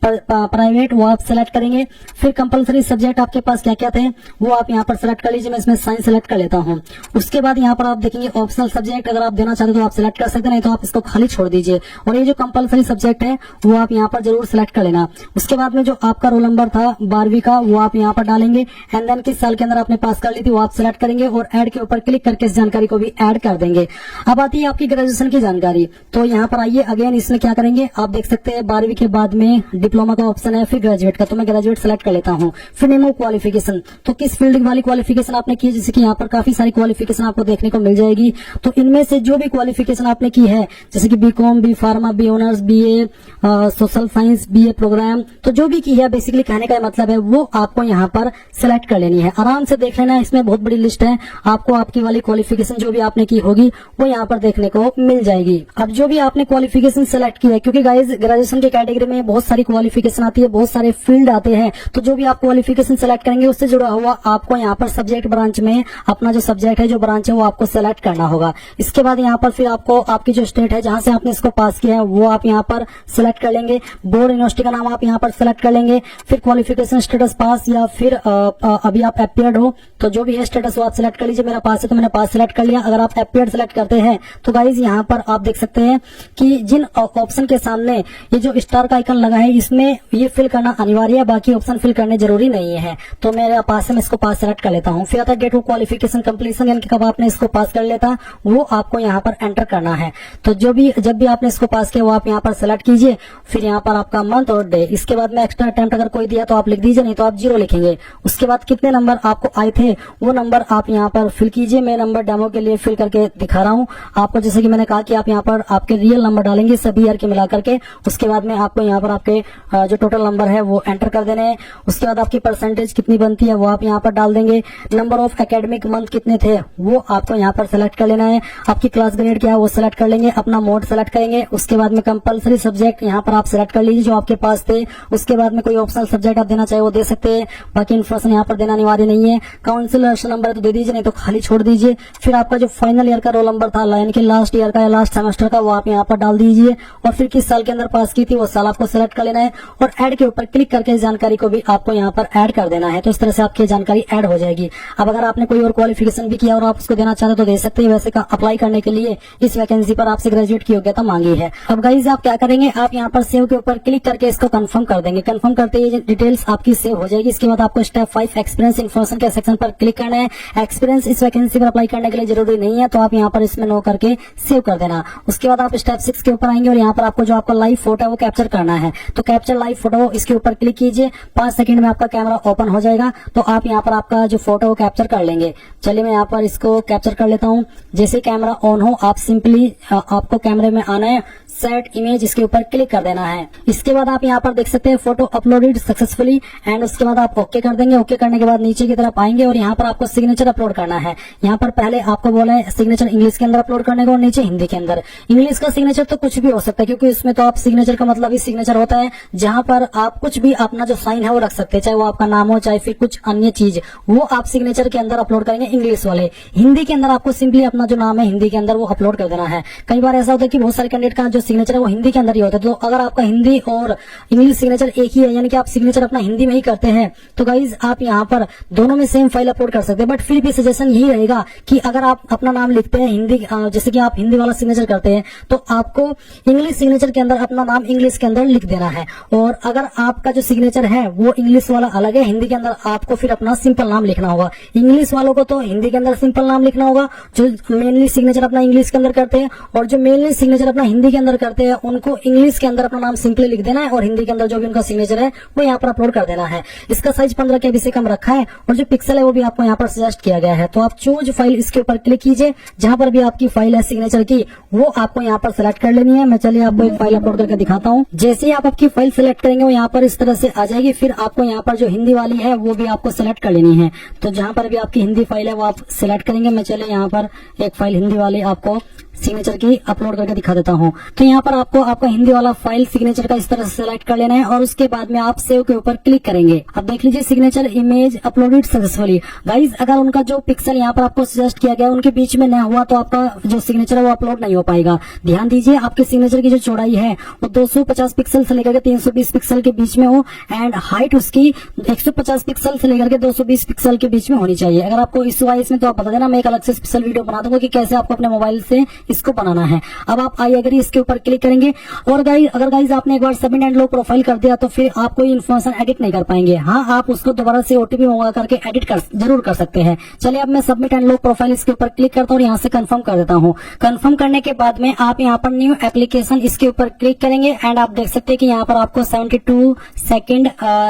प्राइवेट वो आप सेलेक्ट करेंगे। फिर कंपलसरी सब्जेक्ट आपके पास क्या क्या थे वो आप यहाँ पर सेलेक्ट कर लीजिए, मैं इसमें साइंस सेलेक्ट कर लेता हूँ। उसके बाद यहाँ पर आप देखेंगे ऑप्शनल सब्जेक्ट अगर आप देना चाहते हो तो आप सेलेक्ट कर सकते हैं, नहीं तो आप इसको खाली छोड़ दीजिए। और ये जो कंपलसरी सब्जेक्ट है वो आप यहाँ पर जरूर सेलेक्ट कर लेना। उसके बाद में जो आपका रोल नंबर था 12वीं का वो आप यहाँ पर डालेंगे। एंड देन किस साल के अंदर आपने पास कर ली थी वो आप सेलेक्ट करेंगे और ऐड के ऊपर क्लिक करके इस जानकारी को भी ऐड कर देंगे। अब आती है आपकी ग्रेजुएशन की जानकारी, तो यहाँ पर आइए अगेन इसमें क्या करेंगे, आप देख सकते हैं 12वीं के बाद में डिप्लोमा का ऑप्शन है, फिर ग्रेजुएट का, तो मैं ग्रेजुएट सेलेक्ट कर लेता हूँ। फिर नेम ऑफ क्वालिफिकेशन, तो किस फील्ड वाली क्वालिफिकेशन आपने की है, जैसे कि यहाँ पर काफी सारी क्वालिफिकेशन आपको देखने को मिल जाएगी। तो इनमें से जो भी क्वालिफिकेशन आपने की है जैसे कि B Com, B pharma, B honours, BA social science, BA programme, तो जो भी की है बेसिकली कहने का मतलब है वो आपको यहाँ पर सिलेक्ट कर लेनी है। आराम से देख लेना, इसमें बहुत बड़ी लिस्ट है, आपको आपकी वाली क्वालिफिकेशन जो भी आपने की होगी वो यहाँ पर देखने को मिल जाएगी। अब जो भी आपने क्वालिफिकेशन सेलेक्ट की है, क्योंकि गाइज ग्रेजुएशन की कैटेगरी में बहुत सारी क्वालिफिकेशन आती है, बहुत सारे फील्ड आते हैं, तो जो भी आप क्वालिफिकेशन सेलेक्ट करेंगे उससे जुड़ा हुआ आपको यहाँ पर सब्जेक्ट ब्रांच में अपना जो सब्जेक्ट है, जो ब्रांच है वो आपको सेलेक्ट करना होगा। इसके बाद यहाँ पर फिर आपको आपकी जो स्टेट है जहां से आपने इसको पास किया है वो आप यहाँ पर सेलेक्ट कर लेंगे। बोर्ड यूनिवर्सिटी का नाम आप यहाँ पर सेलेक्ट कर लेंगे। फिर क्वालिफिकेशन स्टेटस पास या फिर अभी आप अपीयर्ड हो तो जो भी है स्टेटस वो आप सेलेक्ट कर लीजिए। मेरा पास है तो मैंने पास सेलेक्ट कर लिया। अगर आप अपीयर्ड सेलेक्ट करते हैं तो गाइज यहाँ पर आप देख सकते हैं कि जिन ऑप्शन के सामने ये जो स्टार का आइकन लगा है इसमें ये फिल करना अनिवार्य है, बाकी ऑप्शन फिल करने जरूरी नहीं है। तो मेरा पास है, मैं इसको पास सेलेक्ट कर लेता हूँ। फिर आता है डेट ऑफ क्वालिफिकेशन कंप्लीशन, यानी कि कब आपने इसको पास कर लेता वो आपको यहाँ पर एंटर करना है। तो जब भी आपने इसको पास किया वो आप यहाँ पर सेलेक्ट कीजिए। फिर यहाँ पर आपका मंथ और डे। इसके बाद में एक्स्ट्रा अटेम्प्ट अगर कोई दिया तो आप लिख दीजिए, नहीं तो आप 0 लिखेंगे। उसके बाद कितने नंबर आपको आए थे वो नंबर आप यहाँ पर फिल कीजिए। मैं नंबर डेमो के लिए फिल करके दिखा रहा हूँ आपको। जैसे कि मैंने कहा कि आप यहाँ पर आपके रियल नंबर डालेंगे सभी ईयर के मिला करके। उसके बाद में आपको यहाँ पर आपके जो टोटल नंबर है वो एंटर कर देने हैं। उसके बाद आपकी परसेंटेज कितनी बनती है वो आप यहाँ पर डाल देंगे। नंबर ऑफ एकेडमिक मंथ कितने थे वो आपको यहाँ पर सेलेक्ट कर लेना है। आपकी क्लास ग्रेड क्या है वो सेलेक्ट कर लेंगे। अपना मोड सेलेक्ट करेंगे। उसके बाद में कंपलसरी सब्जेक्ट यहाँ पर आप सेलेक्ट कर लीजिए जो आपके पास थे। उसके बाद में कोई ऑप्शनल सब्जेक्ट आप देना चाहे वो दे सकते हैं, बाकी इन्फॉर्मेशन यहाँ पर देना अनिवार्य नहीं है। काउंसिल नंबर तो दे दीजिए, नहीं तो खाली छोड़ दीजिए। फिर आपका जो फाइनल ईयर का रोल नंबर था यानी कि लास्ट ईयर का या लास्ट सेमेस्टर का वो आप यहाँ पर डाल दीजिए। और फिर किस साल के अंदर पास की थी वो साल आपको सेलेक्ट कर लेना है और ऐड के ऊपर क्लिक करके इस जानकारी को भी आपको यहाँ पर ऐड कर देना है। तो इस तरह से आपकी जानकारी ऐड हो जाएगी। अब अगर आपने कोई और क्वालिफिकेशन भी किया और आप उसको देना चाहते तो दे सकते हैं। वैसे अप्लाई करने के लिए इस वैकेंसी पर आपसे ग्रेजुएट की योग्यता मांगी है। अब गाइज आप क्या करेंगे, आप यहाँ पर सेव के ऊपर क्लिक करके इसको कंफर्म कर देंगे। कंफर्म करते ही डिटेल्स आपकी सेव हो जाएगी। इसके बाद आपको स्टेप 5 एक्सपीरियंस इन्फॉर्मेशन के सेक्शन पर क्लिक करना है। एक्सपीरियंस इस वैकेंसी पर अप्लाई करने के लिए जरूरी नहीं है, तो आप यहाँ पर इसमें नो करके सेव कर देना। उसके बाद आप स्टेप 6 के ऊपर आएंगे और यहाँ पर आपको जो आपका लाइव फोटो है वो कैप्चर करना है। तो कैप्चर लाइव फोटो इसके ऊपर क्लिक कीजिए। 5 सेकंड में आपका कैमरा ओपन हो जाएगा। तो आप यहाँ पर आपका जो फोटो कैप्चर कर लेंगे। चलिए मैं यहाँ पर इसको कैप्चर कर लेता हूँ। जैसे कैमरा ऑन हो आप सिंपली आपको कैमरे में आना है, सेट इमेज इसके ऊपर क्लिक कर देना है। इसके बाद आप यहाँ पर देख सकते हैं फोटो अपलोडेड सक्सेसफुली एंड उसके बाद आप ओके कर देंगे। ओके करने के बाद नीचे की तरफ आएंगे और यहाँ पर आपको सिग्नेचर अपलोड करना है। यहाँ पर पहले आपको बोला है सिग्नेचर इंग्लिश के अंदर अपलोड करने को और नीचे हिंदी के अंदर। इंग्लिश का सिग्नेचर तो कुछ भी हो सकता है क्योंकि इसमें तो आप सिग्नेचर का मतलब ही सिग्नेचर होता है जहां पर आप कुछ भी अपना जो साइन है वो रख सकते हैं, चाहे वो आपका नाम हो चाहे फिर कुछ अन्य चीज, वो आप सिग्नेचर के अंदर अपलोड करेंगे इंग्लिश वाले। हिंदी के अंदर आपको सिंपली अपना जो नाम है हिंदी के अंदर वो अपलोड कर देना है। कई बार ऐसा होता है कि बहुत सारे कैंडिडेट का जो सिग्नेचर है वो हिंदी के अंदर ही होता है। तो अगर आपका हिंदी और इंग्लिश सिग्नेचर एक ही है यानी कि आप सिग्नेचर अपना हिंदी में ही करते हैं तो गाइज आप यहाँ पर दोनों में सेम फाइल अपलोड कर सकते हैं। बट फिर भी सजेशन यही रहेगा कि अगर आप अपना नाम लिखते हैं हिंदी, जैसे कि आप हिंदी वाला सिग्नेचर करते हैं तो आपको इंग्लिश सिग्नेचर के अंदर अपना नाम इंग्लिश के अंदर लिख देना है। और अगर आपका जो सिग्नेचर है वो इंग्लिश वाला अलग है, हिंदी के अंदर आपको फिर अपना सिंपल नाम लिखना होगा। इंग्लिश वालों को तो हिंदी के अंदर सिंपल नाम लिखना होगा जो मेनली सिग्नेचर अपना इंग्लिश के अंदर करते हैं, और जो मेनली सिग्नेचर अपना हिंदी के अंदर करते हैं उनको इंग्लिश के अंदर अपना नाम सिंपली लिख देना है और हिंदी के अंदर जो भी उनका सिग्नेचर है वो यहाँ पर अपलोड कर देना है। इसका साइज 15 KB से कम रखा है और जो पिक्सल है वो भी आपको यहाँ पर सजेस्ट किया गया है। तो आप चूज फाइल इसके ऊपर क्लिक कीजिए, जहां पर भी आपकी फाइल है सिग्नेचर की वो आपको यहाँ पर सेलेक्ट कर लेनी है। मैं चलिए आपको एक फाइल अपलोड करके दिखाता हूँ। जैसे ही आप आपकी फाइल सेलेक्ट करेंगे वो यहाँ पर इस तरह से आ जाएगी। फिर आपको यहाँ पर जो हिंदी वाली है वो भी आपको सेलेक्ट कर लेनी है। तो जहां पर भी आपकी हिंदी फाइल है वो आप सेलेक्ट करेंगे। मैं चलिए यहाँ पर एक फाइल हिंदी वाली आपको सिग्नेचर की अपलोड करके दिखा देता हूँ। तो यहाँ पर आपको आपका हिंदी वाला फाइल सिग्नेचर का इस तरह से सेलेक्ट कर लेना है और उसके बाद में आप सेव के ऊपर क्लिक करेंगे। अब देख लीजिए signature image uploaded successfully. Guys अगर उनका जो पिक्सल यहाँ पर आपको सजेस्ट किया गया उनके बीच में न हुआ तो आपका जो सिग्नेचर है वो अपलोड नहीं हो पाएगा। ध्यान दीजिए आपके सिग्नेचर की जो चौड़ाई है वो 250 पिक्सल से लेकर के 320 पिक्सल के बीच में हो एंड हाइट उसकी 150 पिक्सल से लेकर के 220 पिक्सल के बीच में होनी चाहिए। अगर आपको इशू आए इसमें तो आप बता देना, मैं एक अलग से स्पेशल वीडियो बना दूंगा कि कैसे आपको अपने मोबाइल से इसको बनाना है। अब आप आई एग्री इसके ऊपर क्लिक करेंगे और अगर गाइज आपने एक बार सबमिट एंड लॉक प्रोफाइल कर दिया तो फिर आप कोई इन्फॉर्मेशन एडिट नहीं कर पाएंगे। हाँ आप उसको दोबारा से ओटीपी मंगा करके एडिट जरूर कर सकते हैं। चलिए अब मैं सबमिट एंड लॉक प्रोफाइल इसके ऊपर क्लिक करता हूँ और यहाँ से कंफर्म कर देता हूँ। कंफर्म करने के बाद में आप यहाँ पर न्यू एप्लीकेशन इसके ऊपर क्लिक करेंगे एंड आप देख सकते हैं कि यहाँ पर आपको 72 सेकंड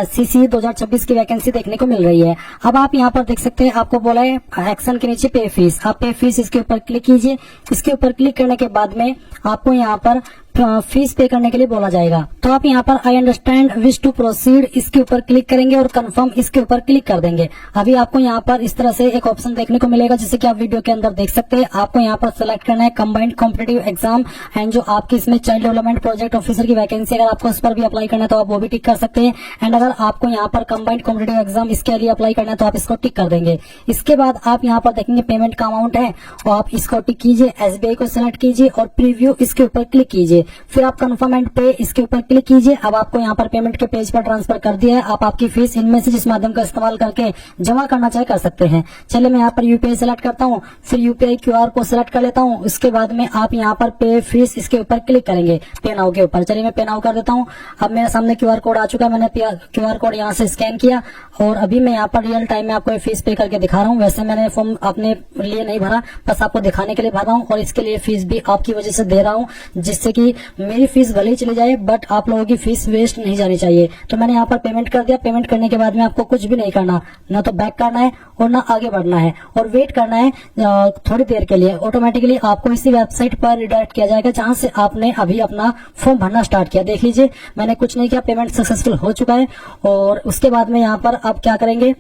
CC 2026 की वैकेंसी देखने को मिल रही है। अब आप यहाँ पर देख सकते हैं आपको बोला है एक्शन के नीचे पे फीस, आप पे फीस इसके ऊपर क्लिक कीजिए। इसके ऊपर क्लिक करने के बाद में आपको यहाँ पर फीस पे करने के लिए बोला जाएगा। तो आप यहाँ पर I understand wish to proceed इसके ऊपर क्लिक करेंगे और कंफर्म इसके ऊपर क्लिक कर देंगे। अभी आपको यहाँ पर इस तरह से एक ऑप्शन देखने को मिलेगा जैसे कि आप वीडियो के अंदर देख सकते हैं। आपको यहाँ पर सिलेक्ट करना है कंबाइंड कॉम्पिटिटिव एग्जाम एंड जो आपकी इसमें चाइल्ड डेवलपमेंट प्रोजेक्ट ऑफिसर की वैकेंसी अगर आपको इस पर भी अप्लाई करना है तो आप वो भी टिक कर सकते हैं। एंड अगर आपको यहाँ पर कंबाइंड कॉम्पिटिटिव एग्जाम इसके लिए अप्लाई करना है तो आप इसको टिक कर देंगे। इसके बाद आप यहाँ पर देखेंगे पेमेंट का अमाउंट है और आप इसको टिक कीजिए, SBI को सिलेक्ट कीजिए और प्रीव्यू इसके ऊपर क्लिक कीजिए। फिर आप कंफर्म एंड पे इसके ऊपर क्लिक कीजिए। अब आपको यहाँ पर पेमेंट के पेज पर ट्रांसफर कर दिया है। आप आपकी फीस इनमें से जिस माध्यम का इस्तेमाल करके जमा करना चाहे कर सकते हैं। चलिए मैं यहाँ पर UPI सेलेक्ट करता हूँ, फिर UPI QR को सिलेक्ट कर लेता हूँ। उसके बाद में आप यहाँ पर पे फीस इसके ऊपर क्लिक करेंगे पे नाउ के ऊपर। चलिए मैं पे नाउ कर देता हूँ। अब मेरे सामने QR कोड आ चुका है, मैंने QR कोड यहाँ से स्कैन किया और अभी मैं यहाँ पर रियल टाइम में आपको फीस पे करके दिखा रहा हूँ। वैसे मैंने फॉर्म अपने लिए नहीं भरा, बस आपको दिखाने के लिए भर रहा हूँ और इसके लिए फीस भी आपकी वजह से दे रहा हूँ जिससे कि कि मेरी फीस भले ही चली जाए बट आप लोगों की फीस वेस्ट नहीं जानी चाहिए। तो मैंने यहाँ पर पेमेंट कर दिया। पेमेंट करने के बाद में आपको कुछ भी नहीं करना, ना तो बैक करना है और ना आगे बढ़ना है और वेट करना है थोड़ी देर के लिए। ऑटोमेटिकली आपको इसी वेबसाइट पर रिडायरेक्ट किया जाएगा जहां से आपने अभी अपना फॉर्म भरना स्टार्ट किया। देख लीजिए मैंने कुछ नहीं किया, पेमेंट सक्सेसफुल हो चुका है। और उसके बाद में यहाँ पर आप क्या करेंगे,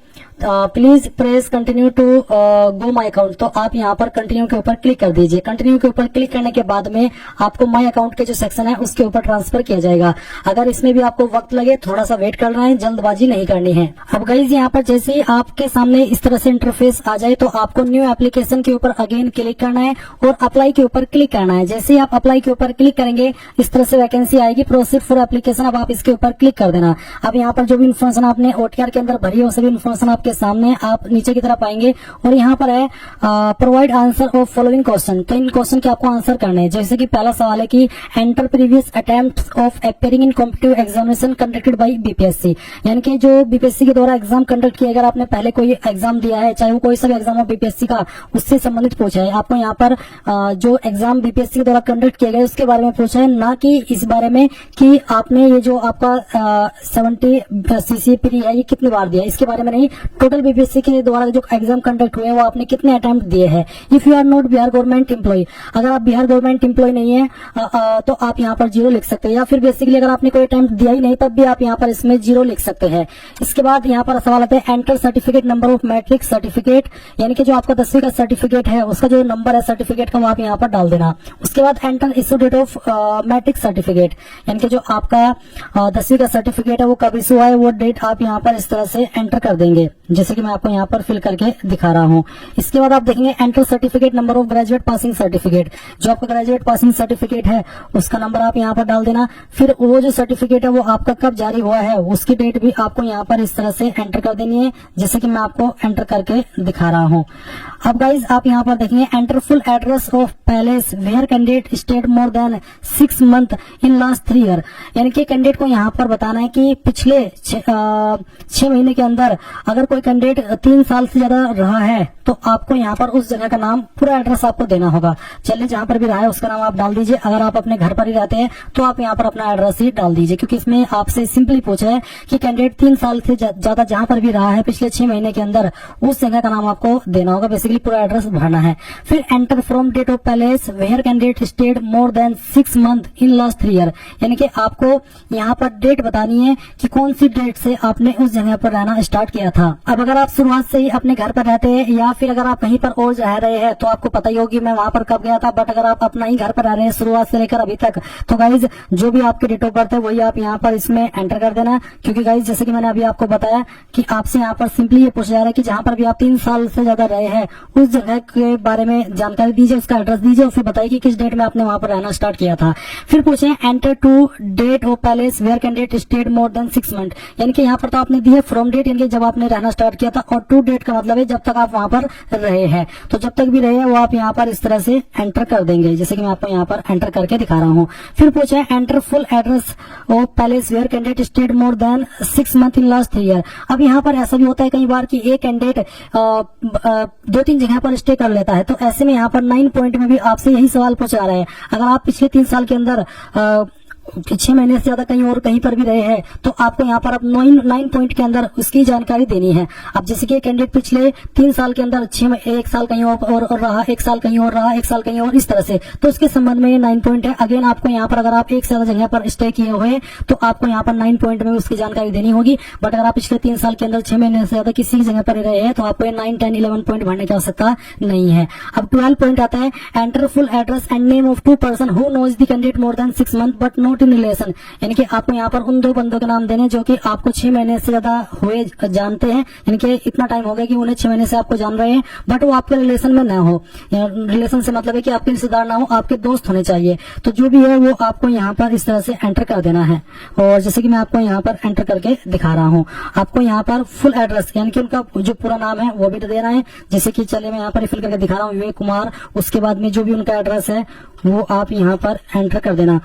please press continue to go my account. तो आप यहाँ पर कंटिन्यू के ऊपर क्लिक कर दीजिए। कंटिन्यू के ऊपर क्लिक करने के बाद में आपको माई अकाउंट के जो सेक्शन है उसके ऊपर ट्रांसफर किया जाएगा। अगर इसमें भी आपको वक्त लगे, थोड़ा सा वेट करना है, जल्दबाजी नहीं करनी है। अब गाइज यहाँ पर जैसे ही आपके सामने इस तरह से इंटरफेस आ जाए तो आपको न्यू एप्लीकेशन के ऊपर अगेन क्लिक करना है और अप्लाई के ऊपर क्लिक करना है। जैसे ही आप अप्लाई के ऊपर क्लिक करेंगे इस तरह से वैकेंसी आएगी, प्रोसीड फॉर एप्लीकेशन। अब आप इसके ऊपर क्लिक कर देना। अब यहाँ पर जो भी इन्फॉर्मेशन आपने OTR के अंदर भरी है वो सभी इन्फॉर्मेशन आपके सामने, आप नीचे की तरफ आएंगे और यहाँ पर है provide answer of following question. तो इन क्वेश्चन के आपको आंसर करने हैं। जैसे कि पहला सवाल है कि enter previous attempts of appearing in competitive examination conducted by BPSC, यानी कि जो BPSC के द्वारा एग्जाम कंडक्ट किया, अगर आपने पहले कोई एग्जाम दिया है, चाहे वो कोई सा भी एग्जाम हो BPSC का, उससे संबंधित पूछा है। आपको यहाँ पर जो एग्जाम BPSC के द्वारा कंडक्ट किया गया उसके बारे में पूछा है, ना कि इस बारे में कि आपने ये जो आपका 70 CCP है ये कितनी बार दिया, इसके बारे में नहीं। टोटल BPSC के द्वारा जो एग्जाम कंडक्ट हुए वो आपने कितने अटेम्प्ट दिए हैं। If you are not Bihar government employ, अगर आप बिहार गवर्नमेंट एम्प्लॉय नहीं है तो आप यहाँ पर 0 लिख सकते हैं, या फिर बेसिकली अगर आपने कोई अटेम्प्ट दिया ही नहीं तब भी आप यहाँ पर इसमें 0 लिख सकते हैं। इसके बाद यहाँ पर सवाल आता है enter certificate number of matric certificate, यानी कि जो आपका 10वीं का सर्टिफिकेट है उसका जो नंबर है सर्टिफिकेट का वो आप यहाँ पर डाल देना। उसके बाद enter issue date of matric certificate, यानी कि जो आपका 10वीं का सर्टिफिकेट है वो कब इश्यू हुआ है वो डेट आप यहाँ पर इस तरह से एंटर कर देंगे, जैसे कि मैं आपको यहाँ पर फिल करके दिखा रहा हूँ। इसके बाद आप देखेंगे enter certificate number of graduate passing certificate, जो आपका ग्रेजुएट पासिंग सर्टिफिकेट है उसका नंबर आप यहाँ पर डाल देना। फिर वो जो सर्टिफिकेट है वो आपका कब जारी हुआ है उसकी डेट भी आपको यहाँ पर इस तरह से एंटर कर देनी है, जैसे कि मैं आपको एंटर करके दिखा रहा हूँ। अब गाइज आप यहाँ पर देखेंगे enter full address of palace where candidate stayed more than 6 month in last 3 year, यानी कि कैंडिडेट को यहाँ पर बताना है कि पिछले 6 महीने के अंदर अगर कोई कैंडिडेट 3 साल से ज्यादा रहा है तो आपको यहाँ पर उस जगह का नाम, पूरा एड्रेस आपको देना होगा। चलिए जहां पर भी रहा है उसका नाम आप डाल दीजिए। अगर आप अपने घर पर ही रहते हैं तो आप यहाँ पर अपना एड्रेस ही डाल दीजिए, क्योंकि इसमें आपसे सिंपली पूछा है कि कैंडिडेट 3 साल से ज्यादा जहां पर भी रहा है पिछले 6 महीने के अंदर उस जगह का नाम आपको देना होगा। बेसिकली पूरा एड्रेस भरना है। फिर enter from date of palace where candidate stayed more than 6 month in last 3 year, यानी कि आपको यहाँ पर डेट बतानी है कि कौन सी डेट से आपने उस जगह पर रहना स्टार्ट किया था। अब अगर आप शुरुआत से ही अपने घर पर रहते हैं या फिर अगर आप कहीं पर और रह रहे हैं तो आपको पता ही होगी मैं वहां पर कब गया था, बट अगर आप अपना ही घर पर रह रहे हैं शुरुआत से लेकर अभी तक तो गाइज जो भी आपके डेट ऑफ बर्थ है वही आप यहाँ पर इसमें एंटर कर देना। क्योंकि गाइज जैसे कि मैंने अभी आपको बताया कि आपसे यहाँ पर सिंपली ये पूछा जा रहा है कि जहां पर भी आप 3 साल से ज्यादा रहे हैं उस जगह के बारे में जानकारी दीजिए, उसका एड्रेस दीजिए और फिर बताइए कि किस डेट में आपने वहां पर रहना स्टार्ट किया था। फिर पूछे enter to date of palace where candidate stayed more than 6 month, यानी कि यहाँ पर तो आपने दी है फ्रॉम डेट, यानी कि जब आपने रहना स्टार्ट किया था, और टू डेट का मतलब है जब तक आप वहां पर रहे हैं। तो जब तक भी रहे हैं वो आप यहाँ पर इस तरह से एंटर कर देंगे, जैसे कि मैं आपको यहाँ पर एंटर करके दिखा रहा हूँ। फिर पूछे enter full address of palace where candidate stayed more than 6 month in last 3 year. अब यहाँ पर ऐसा भी होता है कई बार कि एक कैंडिडेट 2-3 जगह पर स्टे कर लेता है, तो ऐसे में यहाँ पर 9 पॉइंट में भी आपसे यही सवाल पूछा रहा है। अगर आप पिछले 3 साल के अंदर 6 महीने से ज्यादा कहीं और कहीं पर भी रहे हैं तो आपको यहाँ पर अब 9 पॉइंट के अंदर उसकी जानकारी देनी है। अब जैसे कि कैंडिडेट पिछले 3 साल के अंदर 1 साल कहीं और रहा, 1 साल कहीं और रहा, 1 साल कहीं और, इस तरह से, तो उसके संबंध में 9 पॉइंट है। अगेन आपको यहाँ पर अगर आप एक से ज्यादा जगह पर स्टे किए हुए तो आपको यहाँ पर 9 पॉइंट में उसकी जानकारी देनी होगी। बट अगर आप पिछले 3 साल के अंदर 6 महीने से ज्यादा किसी जगह पर रहे हैं तो आपको 9, 10, 11 पॉइंट भरने की आवश्यकता नहीं है। अब 12 पॉइंट आता है enter full address and name of 2 person who knows the candidate more than 6 month but not in relation, यानी कि आपको यहाँ पर उन 2 बंदों के नाम देने जो कि आपको 6 महीने से ज्यादा हुए जानते हैं, यानी कि इतना टाइम हो गया कि उन्हें 6 महीने से आपको जान रहे हैं बट वो आपके रिलेशन में न हो। रिलेशन से मतलब है कि आपके रिश्तेदार ना हो, आपके दोस्त होने चाहिए। तो जो भी है वो आपको यहाँ पर इस तरह से एंटर कर देना है। और जैसे कि मैं आपको यहाँ पर एंटर करके दिखा रहा हूँ, आपको यहाँ पर फुल एड्रेस यानी कि उनका जो पूरा नाम है वो भी देना है। जैसे कि चलिए मैं यहाँ पर फिल करके दिखा रहा हूँ विवेक कुमार, उसके बाद में जो भी उनका एड्रेस है वो आप यहाँ पर एंटर कर देना।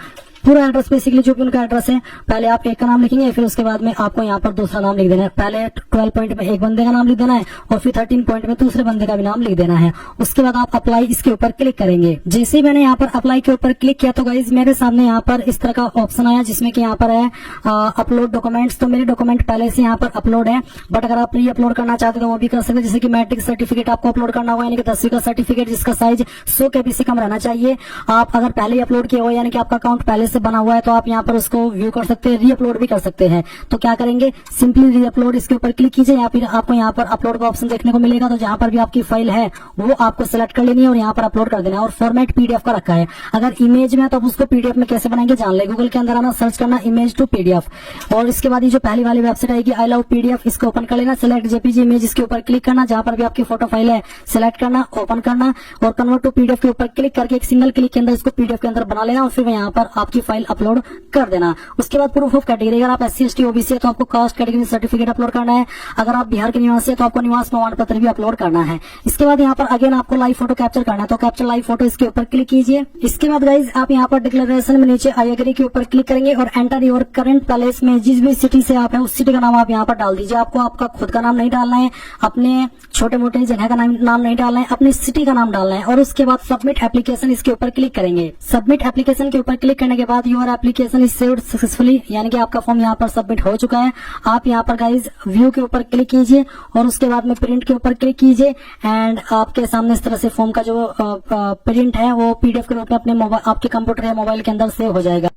पूरा एड्रेस बेसिकली जो भी उनका एड्रेस है, पहले आप एक का नाम लिखेंगे, फिर उसके बाद में आपको यहाँ पर दूसरा नाम लिख देना है। पहले 12 पॉइंट में एक बंदे का नाम लिख देना है और फिर 13 पॉइंट में दूसरे बंदे का भी नाम लिख देना है। उसके बाद आप अप्लाई इसके ऊपर क्लिक करेंगे। जैसे ही मैंने यहाँ पर अप्लाई के ऊपर क्लिक किया तो गाइज मेरे सामने यहाँ पर इस तरह का ऑप्शन आया जिसमें कि यहाँ पर है अपलोड डॉक्यूमेंट्स। तो मेरे डॉक्यूमेंट पहले से यहाँ पर अपलोड है, बट अगर आप री अपलोड करना चाहते हो तो वो भी कर सकते हैं। जैसे कि मैट्रिक सर्टिफिकेट आपको अपलोड करना होगा, यानी कि 10वीं का सर्टिफिकेट जिसका साइज 100 KB से कम रहना चाहिए। आप अगर पहले ही अपलोड किया हुआ यानी कि आपका अकाउंट पहले से बना हुआ है तो आप यहाँ पर उसको व्यू कर सकते हैं, री अपलोड भी कर सकते हैं। तो क्या करेंगे, सिंपली री अपलोड इसके ऊपर क्लिक कीजिए, या फिर आपको यहाँ पर अपलोड का ऑप्शन देखने को मिलेगा। तो जहां पर भी आपकी फाइल है वो आपको सिलेक्ट कर लेनी है और यहाँ पर अपलोड कर देना है। और फॉर्मेट पीडीएफ का रखा है, अगर इमेज में तो आप उसको पीडीएफ में कैसे बनाएंगे जान ले। गूगल के अंदर आना, सर्च करना इमेज टू पीडीएफ, और इसके बाद ये जो पहली वाली वेबसाइट आएगी आई लव पीडीएफ, इसको ओपन कर लेना। सिलेक्ट जेपीजी इमेज इसके ऊपर क्लिक करना, जहां पर भी आपकी फोटो फाइल है सिलेक्ट करना, ओपन करना और कन्वर्ट टू पीडीएफ के ऊपर क्लिक करके एक सिंगल क्लिक के अंदर इसको पीडीएफ के अंदर बना लेना और फिर यहाँ पर आपकी फाइल अपलोड कर देना। उसके बाद प्रूफ ऑफ कैटेगरी, अगर आप SC ST OBC है तो आपको कास्ट कैटेगरी सर्टिफिकेट अपलोड करना है। अगर आप बिहार के निवासी है तो आपको निवास प्रमाण पत्र भी अपलोड करना है। इसके बाद यहाँ पर अगेन आपको लाइव फोटो कैप्चर करना है, तो कैप्चर लाइव फोटो इसके ऊपर क्लिक कीजिए। इसके बाद गाइज आप यहाँ पर डिक्लेरेशन में नीचे आई एग्री के ऊपर क्लिक करेंगे और एंटर योर करंट प्लेस में जिस भी सिटी से आप है उस सिटी का नाम आप यहाँ पर डाल दीजिए। आपको आपका खुद का नाम नहीं डालना है, अपने छोटे मोटे जगह का नाम नहीं डालना है, अपनी सिटी का नाम डालना है। और उसके बाद सबमिट एप्लीकेशन इसके ऊपर क्लिक करेंगे। सबमिट एप्लीकेशन के ऊपर क्लिक करने के बाद your application is saved successfully, यानी कि आपका फॉर्म यहाँ पर सबमिट हो चुका है। आप यहाँ पर गाइज व्यू के ऊपर क्लिक कीजिए और उसके बाद में प्रिंट के ऊपर क्लिक कीजिए एंड आपके सामने इस तरह से फॉर्म का जो प्रिंट है वो पीडीएफ के रूप में अपने मोबाइल, आपके कंप्यूटर या मोबाइल के अंदर सेव हो जाएगा।